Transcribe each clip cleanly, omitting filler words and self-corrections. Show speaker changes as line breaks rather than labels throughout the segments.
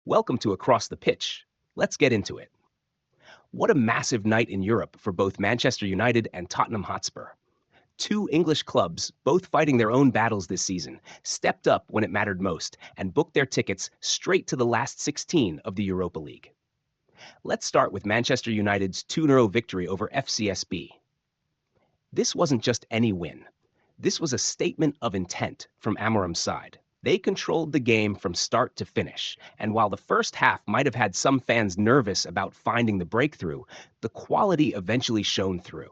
Welcome to Across the Pitch. Let's get into it. What a massive night in Europe for both Manchester United and Tottenham Hotspur. Two English clubs, both fighting their own battles this season, stepped up when it mattered most and booked their tickets straight to the last 16 of the Europa League. Let's start with Manchester United's 2-0 victory over FCSB. This wasn't just any win. This was a statement of intent from Amorim's side. They controlled the game from start to finish, and while the first half might have had some fans nervous about finding the breakthrough, the quality eventually shone through.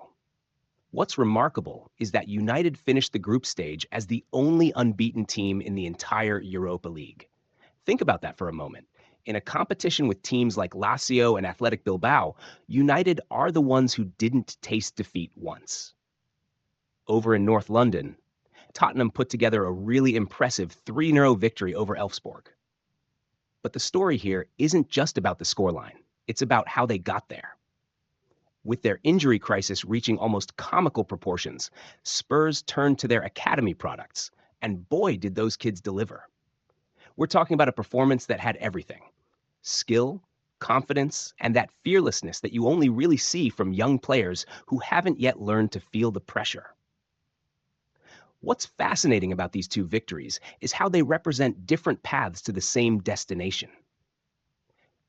What's remarkable is that United finished the group stage as the only unbeaten team in the entire Europa League. Think about that for a moment. In a competition with teams like Lazio and Athletic Bilbao, United are the ones who didn't taste defeat once. Over in North London, Tottenham put together a really impressive 3-0 victory over Elfsborg. But the story here isn't just about the scoreline, it's about how they got there. With their injury crisis reaching almost comical proportions, Spurs turned to their academy products, and boy did those kids deliver. We're talking about a performance that had everything: skill, confidence, and that fearlessness that you only really see from young players who haven't yet learned to feel the pressure. What's fascinating about these two victories is how they represent different paths to the same destination.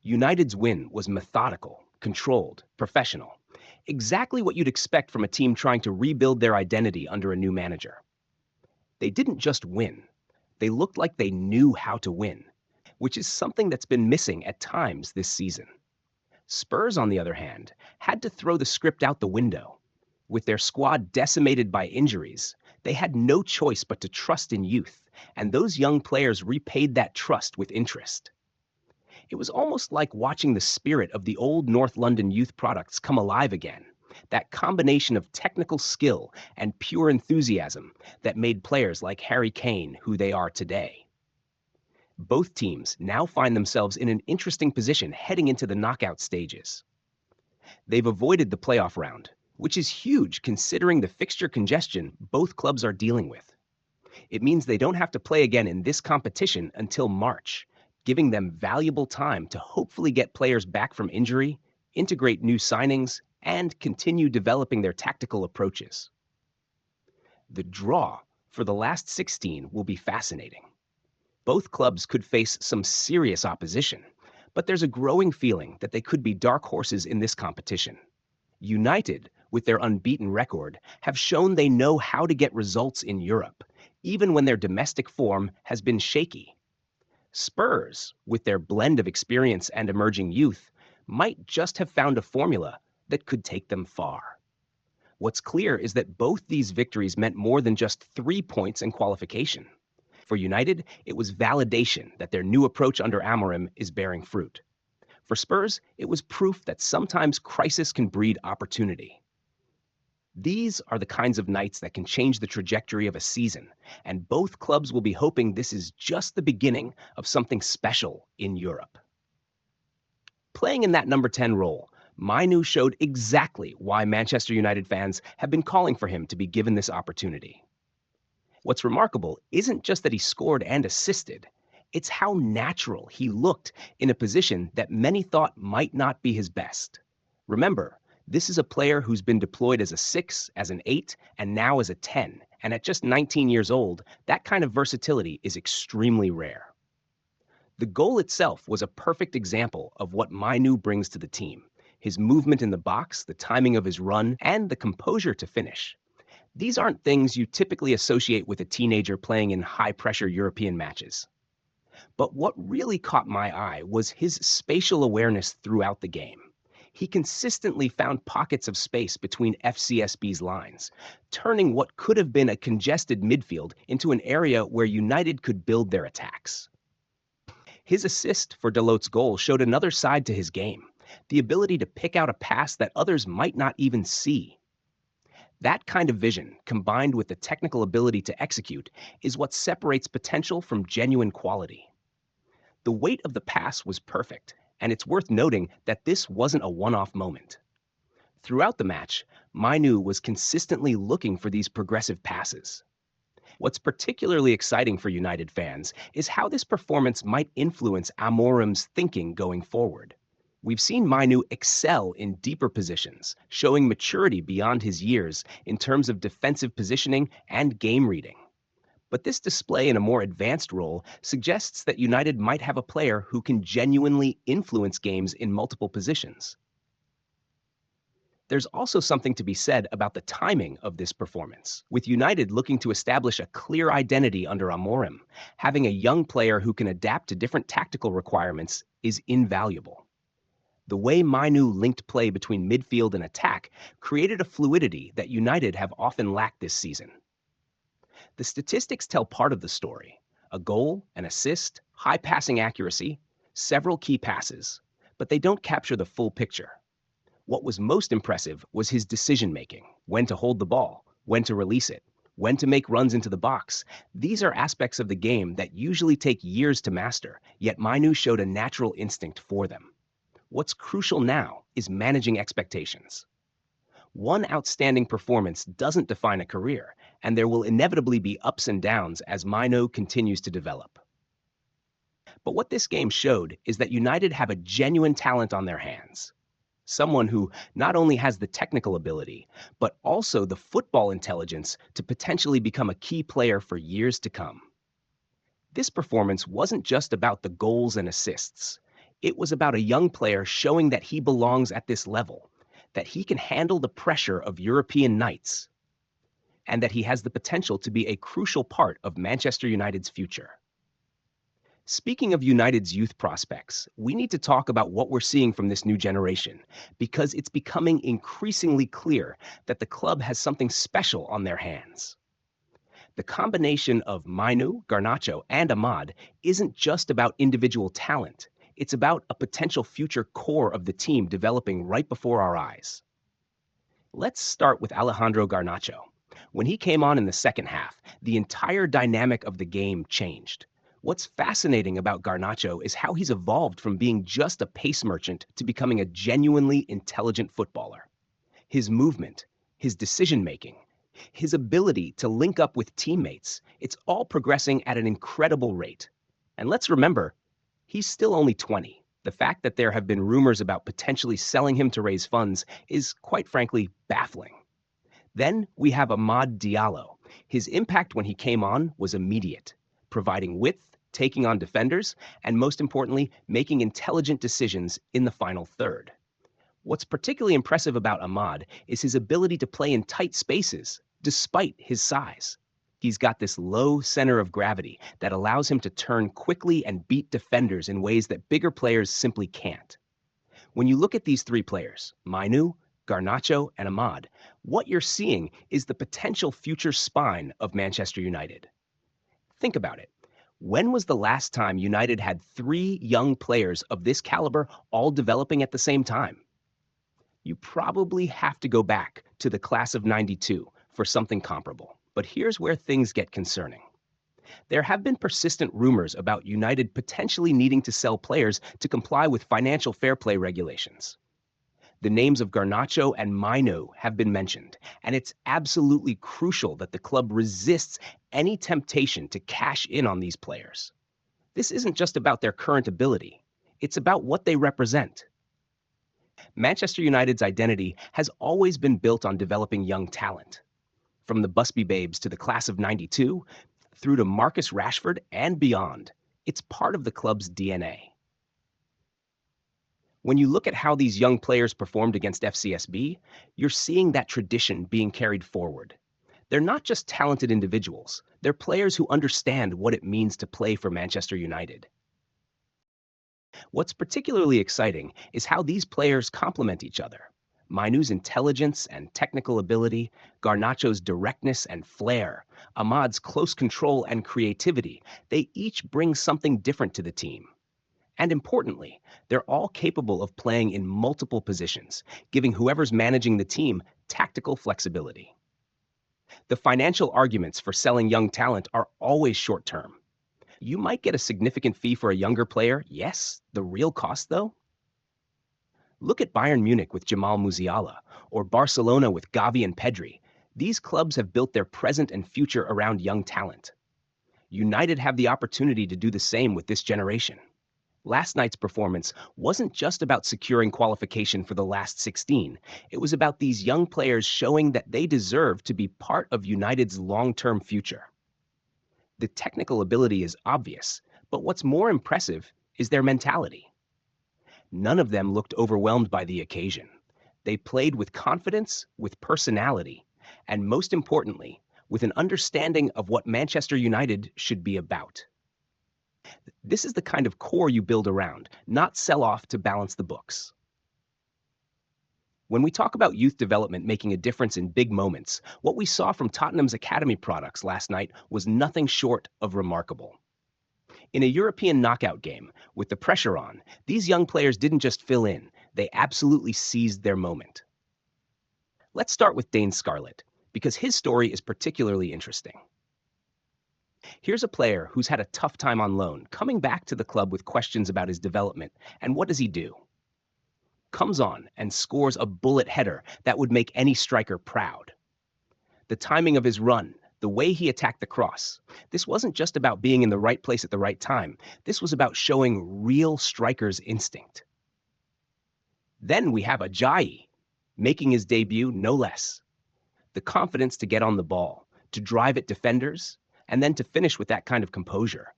United's win was methodical, controlled, professional, exactly what you'd expect from a team trying to rebuild their identity under a new manager. They didn't just win, they looked like they knew how to win, which is something that's been missing at times this season. Spurs, on the other hand, had to throw the script out the window. With their squad decimated by injuries, they had no choice but to trust in youth, and those young players repaid that trust with interest. It was almost like watching the spirit of the old North London youth products come alive again, that combination of technical skill and pure enthusiasm that made players like Harry Kane who they are today. Both teams now find themselves in an interesting position heading into the knockout stages. They've avoided the playoff round, which is huge considering the fixture congestion both clubs are dealing with. It means they don't have to play again in this competition until March, giving them valuable time to hopefully get players back from injury, integrate new signings, and continue developing their tactical approaches. The draw for the last 16 will be fascinating. Both clubs could face some serious opposition, but there's a growing feeling that they could be dark horses in this competition. United, with their unbeaten record, have shown they know how to get results in Europe, even when their domestic form has been shaky. Spurs, with their blend of experience and emerging youth, might just have found a formula that could take them far. What's clear is that both these victories meant more than just 3 points in qualification. For United, it was validation that their new approach under Amorim is bearing fruit. For Spurs, it was proof that sometimes crisis can breed opportunity. These are the kinds of nights that can change the trajectory of a season, and both clubs will be hoping this is just the beginning of something special in Europe. Playing in that number 10 role, Mainoo showed exactly why Manchester United fans have been calling for him to be given this opportunity. What's remarkable isn't just that he scored and assisted, it's how natural he looked in a position that many thought might not be his best. Remember, this is a player who's been deployed as a 6, as an 8, and now as a 10, and at just 19 years old, that kind of versatility is extremely rare. The goal itself was a perfect example of what Mainoo brings to the team: his movement in the box, the timing of his run, and the composure to finish. These aren't things you typically associate with a teenager playing in high-pressure European matches. But what really caught my eye was his spatial awareness throughout the game. He consistently found pockets of space between FCSB's lines, turning what could have been a congested midfield into an area where United could build their attacks. His assist for Dalot's goal showed another side to his game: the ability to pick out a pass that others might not even see. That kind of vision, combined with the technical ability to execute, is what separates potential from genuine quality. The weight of the pass was perfect, and it's worth noting that this wasn't a one-off moment. Throughout the match, Mainoo was consistently looking for these progressive passes. What's particularly exciting for United fans is how this performance might influence Amorim's thinking going forward. We've seen Mainoo excel in deeper positions, showing maturity beyond his years in terms of defensive positioning and game reading. But this display in a more advanced role suggests that United might have a player who can genuinely influence games in multiple positions. There's also something to be said about the timing of this performance. With United looking to establish a clear identity under Amorim, having a young player who can adapt to different tactical requirements is invaluable. The way Mainoo linked play between midfield and attack created a fluidity that United have often lacked this season. The statistics tell part of the story: a goal, an assist, high passing accuracy, several key passes, but they don't capture the full picture. What was most impressive was his decision making: when to hold the ball, when to release it, when to make runs into the box. These are aspects of the game that usually take years to master, yet Mainoo showed a natural instinct for them. What's crucial now is managing expectations. One outstanding performance doesn't define a career, and there will inevitably be ups and downs as Mainoo continues to develop. But what this game showed is that United have a genuine talent on their hands. Someone who not only has the technical ability, but also the football intelligence to potentially become a key player for years to come. This performance wasn't just about the goals and assists. It was about a young player showing that he belongs at this level, that he can handle the pressure of European nights, and that he has the potential to be a crucial part of Manchester United's future. Speaking of United's youth prospects, we need to talk about what we're seeing from this new generation, because it's becoming increasingly clear that the club has something special on their hands. The combination of Mainoo, Garnacho, and Amad isn't just about individual talent. It's about a potential future core of the team developing right before our eyes. Let's start with Alejandro Garnacho. When he came on in the second half, the entire dynamic of the game changed. What's fascinating about Garnacho is how he's evolved from being just a pace merchant to becoming a genuinely intelligent footballer. His movement, his decision making, his ability to link up with teammates, it's all progressing at an incredible rate. And let's remember, he's still only 20. The fact that there have been rumors about potentially selling him to raise funds is, quite frankly, baffling. Then we have Amad Diallo. His impact when he came on was immediate, providing width, taking on defenders, and most importantly, making intelligent decisions in the final third. What's particularly impressive about Amad is his ability to play in tight spaces, despite his size. He's got this low center of gravity that allows him to turn quickly and beat defenders in ways that bigger players simply can't. When you look at these three players, Mainoo, Garnacho, and Amad, what you're seeing is the potential future spine of Manchester United. Think about it. When was the last time United had three young players of this caliber all developing at the same time? You probably have to go back to the class of '92 for something comparable. But here's where things get concerning. There have been persistent rumors about United potentially needing to sell players to comply with financial fair play regulations. The names of Garnacho and Mainoo have been mentioned, and it's absolutely crucial that the club resists any temptation to cash in on these players. This isn't just about their current ability, it's about what they represent. Manchester United's identity has always been built on developing young talent. From the Busby Babes to the class of '92, through to Marcus Rashford and beyond, it's part of the club's DNA. When you look at how these young players performed against FCSB, you're seeing that tradition being carried forward. They're not just talented individuals, they're players who understand what it means to play for Manchester United. What's particularly exciting is how these players complement each other. Mainoo's intelligence and technical ability, Garnacho's directness and flair, Amad's close control and creativity, they each bring something different to the team. And importantly, they're all capable of playing in multiple positions, giving whoever's managing the team tactical flexibility. The financial arguments for selling young talent are always short term. You might get a significant fee for a younger player, yes. The real cost, though? Look at Bayern Munich with Jamal Musiala, or Barcelona with Gavi and Pedri. These clubs have built their present and future around young talent. United have the opportunity to do the same with this generation. Last night's performance wasn't just about securing qualification for the last 16. It was about these young players showing that they deserve to be part of United's long-term future. The technical ability is obvious, but what's more impressive is their mentality. None of them looked overwhelmed by the occasion. They played with confidence, with personality, and most importantly, with an understanding of what Manchester United should be about. This is the kind of core you build around, not sell off to balance the books. When we talk about youth development making a difference in big moments, what we saw from Tottenham's academy products last night was nothing short of remarkable. In a European knockout game, with the pressure on, these young players didn't just fill in, they absolutely seized their moment. Let's start with Dane Scarlett, because his story is particularly interesting. Here's a player who's had a tough time on loan, coming back to the club with questions about his development, and what does he do? Comes on and scores a bullet header that would make any striker proud. The timing of his run, the way he attacked the cross. This wasn't just about being in the right place at the right time. This was about showing real striker's instinct. Then we have Ajayi, making his debut no less. The confidence to get on the ball, to drive at defenders, and then to finish with that kind of composure.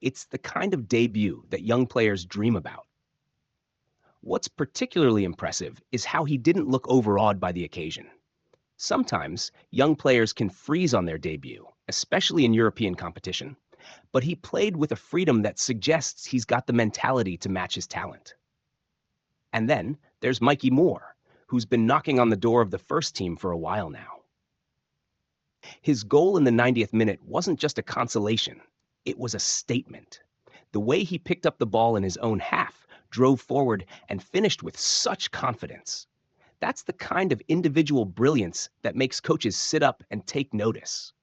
It's the kind of debut that young players dream about. What's particularly impressive is how he didn't look overawed by the occasion. Sometimes, young players can freeze on their debut, especially in European competition, but he played with a freedom that suggests he's got the mentality to match his talent. And then there's Mikey Moore, who's been knocking on the door of the first team for a while now. His goal in the 90th minute wasn't just a consolation, it was a statement. The way he picked up the ball in his own half, drove forward, and finished with such confidence. That's the kind of individual brilliance that makes coaches sit up and take notice.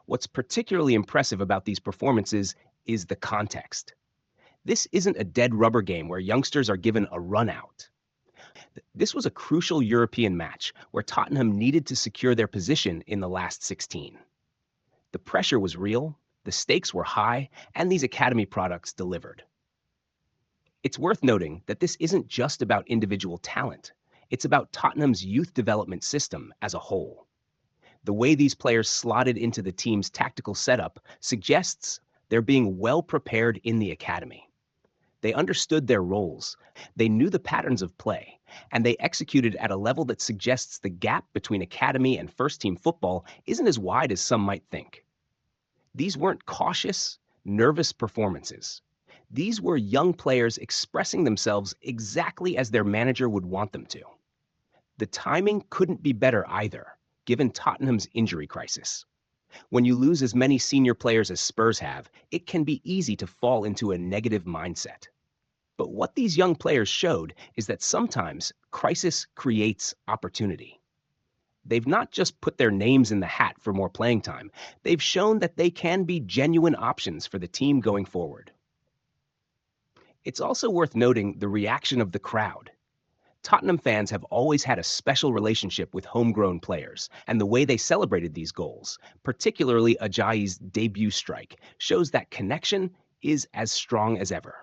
What's particularly impressive about these performances is the context. This isn't a dead rubber game where youngsters are given a run out. This was a crucial European match where Tottenham needed to secure their position in the last 16. The pressure was real, the stakes were high, and these academy products delivered. It's worth noting that this isn't just about individual talent. It's about Tottenham's youth development system as a whole. The way these players slotted into the team's tactical setup suggests they're being well prepared in the academy. They understood their roles, they knew the patterns of play, and they executed at a level that suggests the gap between academy and first-team football isn't as wide as some might think. These weren't cautious, nervous performances. These were young players expressing themselves exactly as their manager would want them to. The timing couldn't be better either, given Tottenham's injury crisis. When you lose as many senior players as Spurs have, it can be easy to fall into a negative mindset. But what these young players showed is that sometimes crisis creates opportunity. They've not just put their names in the hat for more playing time, they've shown that they can be genuine options for the team going forward. It's also worth noting the reaction of the crowd. Tottenham fans have always had a special relationship with homegrown players, and the way they celebrated these goals, particularly Ajayi's debut strike, shows that connection is as strong as ever.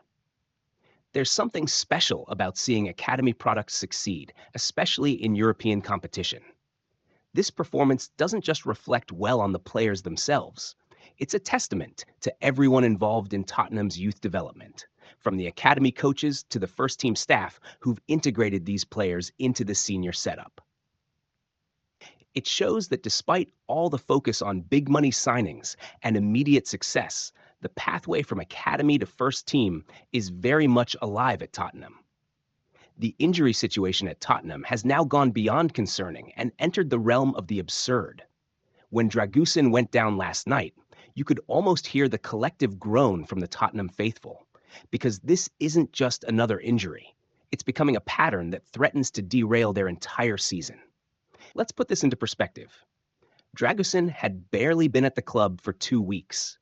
There's something special about seeing academy products succeed, especially in European competition. This performance doesn't just reflect well on the players themselves. It's a testament to everyone involved in Tottenham's youth development, from the academy coaches to the first-team staff who've integrated these players into the senior setup. It shows that despite all the focus on big money signings and immediate success, the pathway from academy to first team is very much alive at Tottenham. The injury situation at Tottenham has now gone beyond concerning and entered the realm of the absurd. When Dragusin went down last night, you could almost hear the collective groan from the Tottenham faithful, because this isn't just another injury. It's becoming a pattern that threatens to derail their entire season. Let's put this into perspective. Dragusin had barely been at the club for 2 weeks.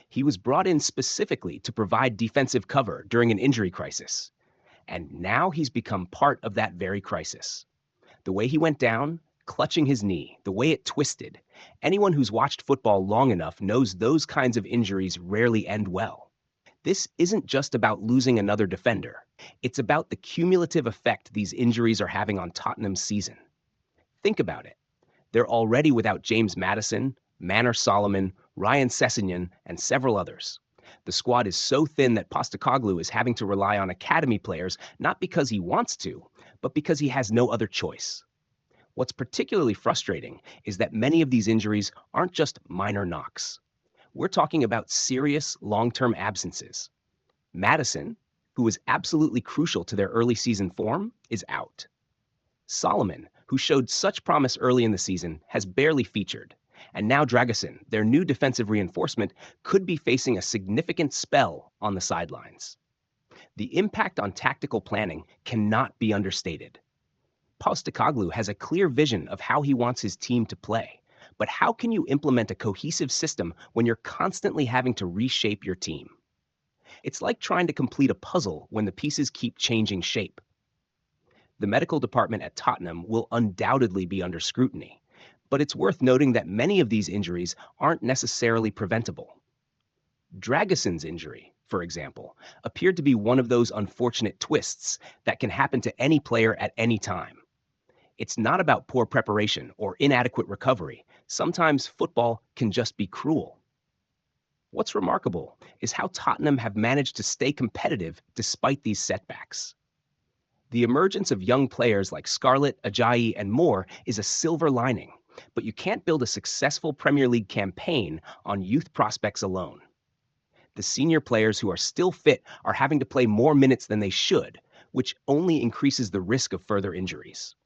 He was brought in specifically to provide defensive cover during an injury crisis, and now he's become part of that very crisis. The way he went down, Clutching his knee, the way it twisted. Anyone who's watched football long enough knows those kinds of injuries rarely end well. This isn't just about losing another defender. It's about the cumulative effect these injuries are having on Tottenham's season. Think about it. They're already without James Maddison, Manor Solomon, Ryan Sessegnon, and several others. The squad is so thin that Postecoglou is having to rely on academy players not because he wants to, but because he has no other choice. What's particularly frustrating is that many of these injuries aren't just minor knocks. We're talking about serious long-term absences. Maddison, who was absolutely crucial to their early season form, is out. Solomon, who showed such promise early in the season, has barely featured. And now Dragusin, their new defensive reinforcement, could be facing a significant spell on the sidelines. The impact on tactical planning cannot be understated. Postecoglou has a clear vision of how he wants his team to play. But how can you implement a cohesive system when you're constantly having to reshape your team? It's like trying to complete a puzzle when the pieces keep changing shape. The medical department at Tottenham will undoubtedly be under scrutiny, but it's worth noting that many of these injuries aren't necessarily preventable. Dragusin's injury, for example, appeared to be one of those unfortunate twists that can happen to any player at any time. It's not about poor preparation or inadequate recovery. Sometimes football can just be cruel. What's remarkable is how Tottenham have managed to stay competitive despite these setbacks. The emergence of young players like Scarlett, Ajayi, and more is a silver lining, but you can't build a successful Premier League campaign on youth prospects alone. The senior players who are still fit are having to play more minutes than they should, which only increases the risk of further injuries.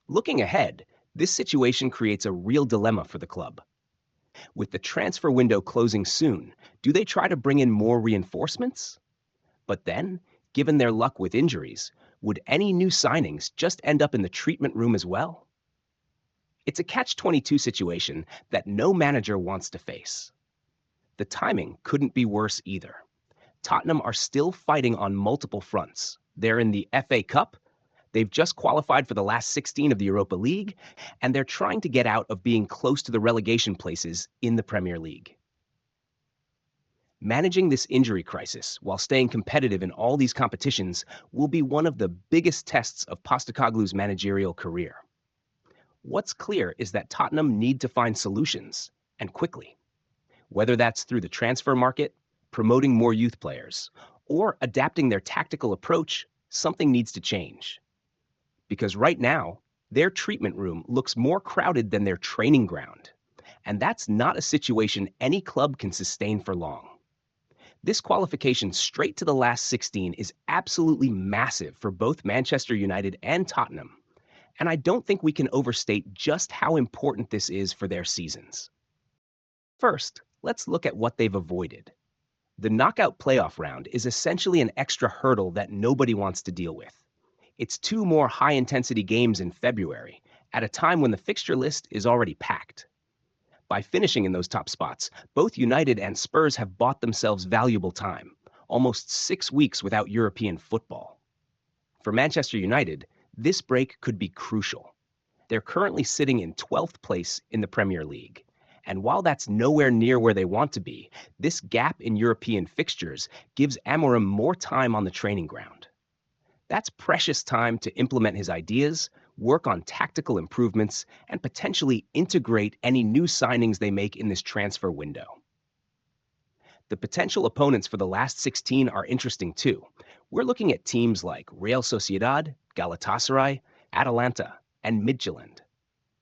Looking ahead, this situation creates a real dilemma for the club. With the transfer window closing soon, do they try to bring in more reinforcements? But then, given their luck with injuries, would any new signings just end up in the treatment room as well? It's a catch-22 situation that no manager wants to face. The timing couldn't be worse either. Tottenham are still fighting on multiple fronts. They're in the FA Cup, they've just qualified for the last 16 of the Europa League, and they're trying to get out of being close to the relegation places in the Premier League. Managing this injury crisis while staying competitive in all these competitions will be one of the biggest tests of Postecoglou's managerial career. What's clear is that Tottenham need to find solutions, and quickly. Whether that's through the transfer market, promoting more youth players, or adapting their tactical approach, something needs to change. Because right now, their treatment room looks more crowded than their training ground. And that's not a situation any club can sustain for long. This qualification straight to the last 16 is absolutely massive for both Manchester United and Tottenham, and I don't think we can overstate just how important this is for their seasons. First, let's look at what they've avoided. The knockout playoff round is essentially an extra hurdle that nobody wants to deal with. It's two more high-intensity games in February, at a time when the fixture list is already packed. By finishing in those top spots, both United and Spurs have bought themselves valuable time, almost 6 weeks without European football. For Manchester United, this break could be crucial. They're currently sitting in 12th place in the Premier League. And while that's nowhere near where they want to be, this gap in European fixtures gives Amorim more time on the training ground. That's precious time to implement his ideas, work on tactical improvements, and potentially integrate any new signings they make in this transfer window. The potential opponents for the last 16 are interesting too. We're looking at teams like Real Sociedad, Galatasaray, Atalanta, and Midtjylland.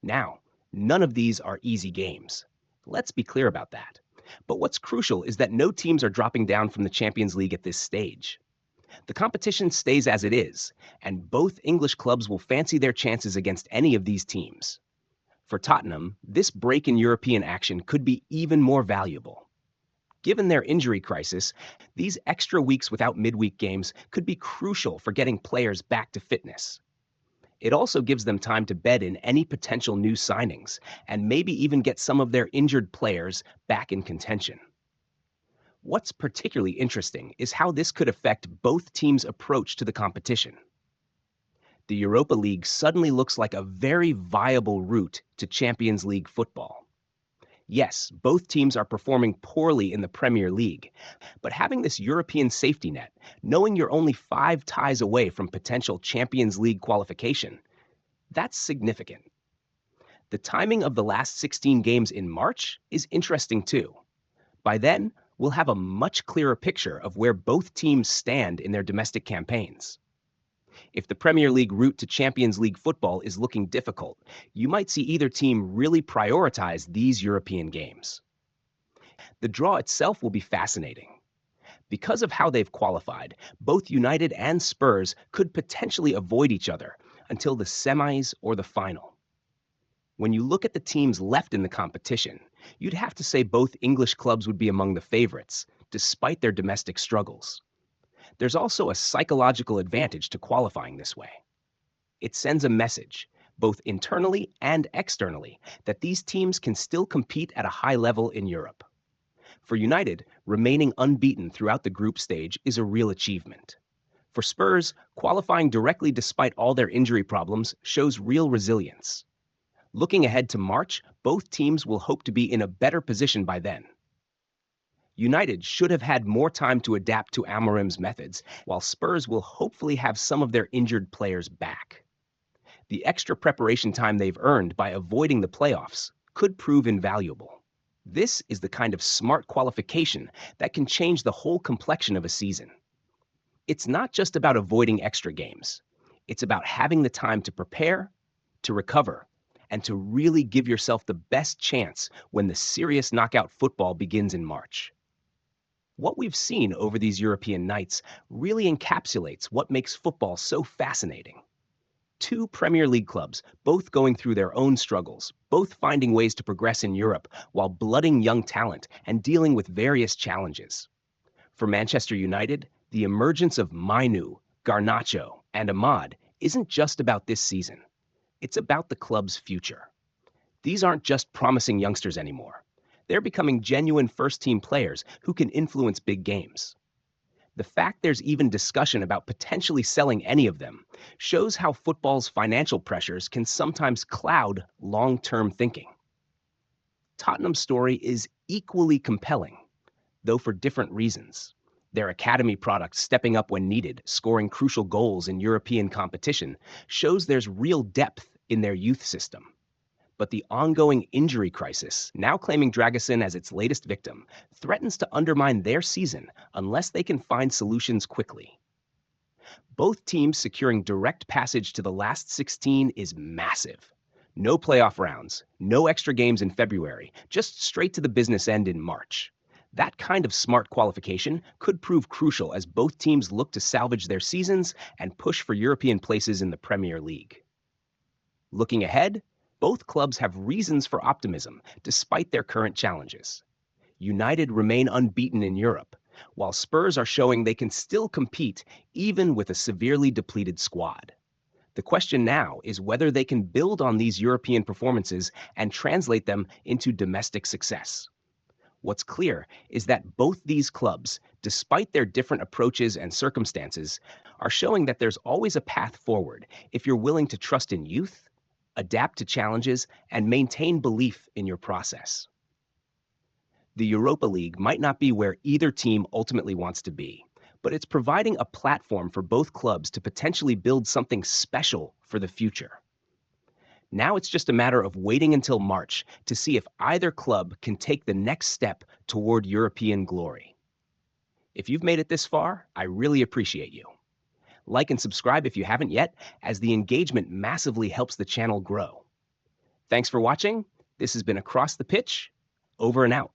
Now, none of these are easy games. Let's be clear about that. But what's crucial is that no teams are dropping down from the Champions League at this stage. The competition stays as it is, and both English clubs will fancy their chances against any of these teams. For Tottenham, this break in European action could be even more valuable. Given their injury crisis, these extra weeks without midweek games could be crucial for getting players back to fitness. It also gives them time to bed in any potential new signings, and maybe even get some of their injured players back in contention. What's particularly interesting is how this could affect both teams' approach to the competition. The Europa League suddenly looks like a very viable route to Champions League football. Yes, both teams are performing poorly in the Premier League, but having this European safety net, knowing you're only 5 ties away from potential Champions League qualification, that's significant. The timing of the last 16 games in March is interesting too. By then, we'll have a much clearer picture of where both teams stand in their domestic campaigns. If the Premier League route to Champions League football is looking difficult, you might see either team really prioritize these European games. The draw itself will be fascinating. Because of how they've qualified, both United and Spurs could potentially avoid each other until the semis or the final. When you look at the teams left in the competition, you'd have to say both English clubs would be among the favorites, despite their domestic struggles. There's also a psychological advantage to qualifying this way. It sends a message, both internally and externally, that these teams can still compete at a high level in Europe. For United, remaining unbeaten throughout the group stage is a real achievement. For Spurs, qualifying directly despite all their injury problems shows real resilience. Looking ahead to March, both teams will hope to be in a better position by then. United should have had more time to adapt to Amorim's methods, while Spurs will hopefully have some of their injured players back. The extra preparation time they've earned by avoiding the playoffs could prove invaluable. This is the kind of smart qualification that can change the whole complexion of a season. It's not just about avoiding extra games. It's about having the time to prepare, to recover, and to really give yourself the best chance when the serious knockout football begins in March. What we've seen over these European nights really encapsulates what makes football so fascinating. Two Premier League clubs, both going through their own struggles, both finding ways to progress in Europe while blooding young talent and dealing with various challenges. For Manchester United, the emergence of Mainoo, Garnacho, and Ahmad isn't just about this season. It's about the club's future. These aren't just promising youngsters anymore. They're becoming genuine first-team players who can influence big games. The fact there's even discussion about potentially selling any of them shows how football's financial pressures can sometimes cloud long-term thinking. Tottenham's story is equally compelling, though for different reasons. Their academy product stepping up when needed, scoring crucial goals in European competition, shows there's real depth in their youth system. But the ongoing injury crisis, now claiming Dragusin as its latest victim, threatens to undermine their season unless they can find solutions quickly. Both teams securing direct passage to the last 16 is massive. No playoff rounds, no extra games in February, just straight to the business end in March. That kind of smart qualification could prove crucial as both teams look to salvage their seasons and push for European places in the Premier League. Looking ahead, both clubs have reasons for optimism despite their current challenges. United remain unbeaten in Europe, while Spurs are showing they can still compete even with a severely depleted squad. The question now is whether they can build on these European performances and translate them into domestic success. What's clear is that both these clubs, despite their different approaches and circumstances, are showing that there's always a path forward if you're willing to trust in youth, adapt to challenges, and maintain belief in your process. The Europa League might not be where either team ultimately wants to be, but it's providing a platform for both clubs to potentially build something special for the future. Now it's just a matter of waiting until March to see if either club can take the next step toward European glory. If you've made it this far, I really appreciate you. Like and subscribe if you haven't yet, as the engagement massively helps the channel grow. Thanks for watching. This has been Across the Pitch. Over and out.